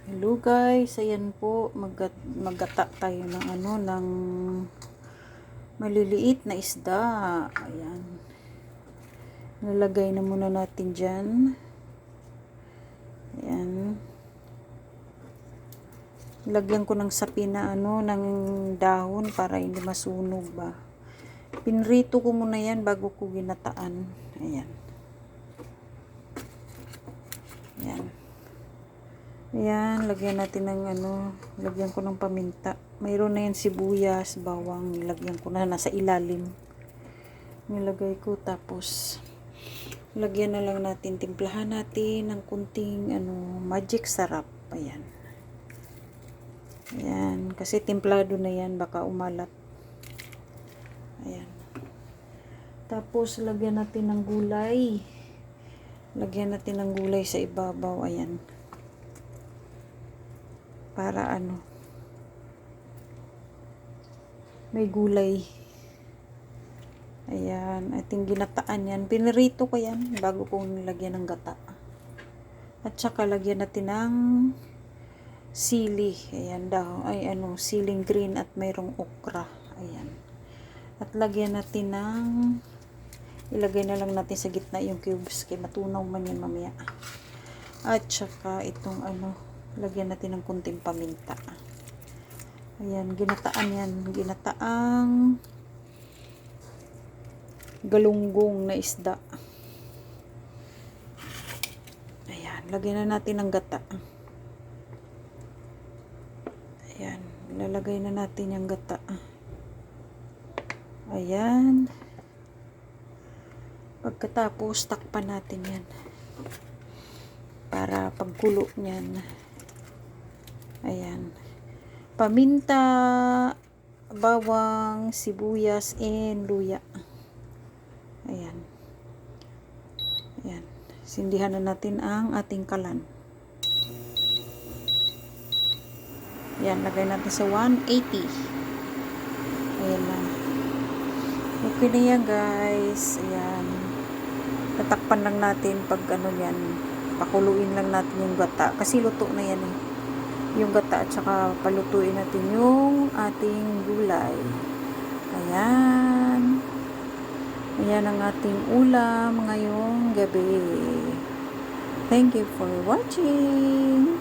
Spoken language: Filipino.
Hello guys, ayan po, maggata tayo ng ng maliliit na isda. Ayan. Nalagay na muna natin diyan. Ayan. Lagyan ko ng sapi na ng dahon para hindi masunog ba. Pinrito ko muna yan bago ko ginataan. Ayan. Ayan. Ayan, lagyan natin ng lagyan ko ng paminta. Mayroon na yan sibuyas, bawang, nilagyan ko na nasa ilalim. Nilagay ko, tapos lagyan na lang natin, timplahan natin ng kunting magic sarap. Ayan. Ayan, kasi timplado na yan, baka umalat. Ayan. Tapos lagyan natin ng gulay. Lagyan natin ng gulay sa ibabaw. Ayan. Para may gulay. Ayan, ating ginataan yan. Pinirito ko yan bago kong nilagyan ng gata. At saka lagyan natin ng sili. Ayan daw, siling green at mayroong okra. Ayan. At lagyan natin ng ilagay na lang natin sa gitna yung cubes kaya matunaw man yan mamaya. At saka itong lagyan natin ng kunting paminta. Ayan, ginataan yan. Ginataang galunggong na isda. Ayan, lagyan na natin ng gata. Ayan, lalagay na natin yung gata. Ayan. Pagkatapos, takpan natin yan. Para pagkulo niyan. Ayan. Paminta, bawang, sibuyas, and luya. Ayan. Ayan. Sindihan na natin ang ating kalan. Ayan, lagay natin sa 180. Ayan na. Okay na yan guys. Ayan. Tatakpan lang natin pag yan. Pakuluin lang natin yung gata. Kasi luto na yan eh. Yung gata at saka palutuin natin yung ating gulay. Ayan. Ayan ang ating ulam ngayong gabi. Thank you for watching.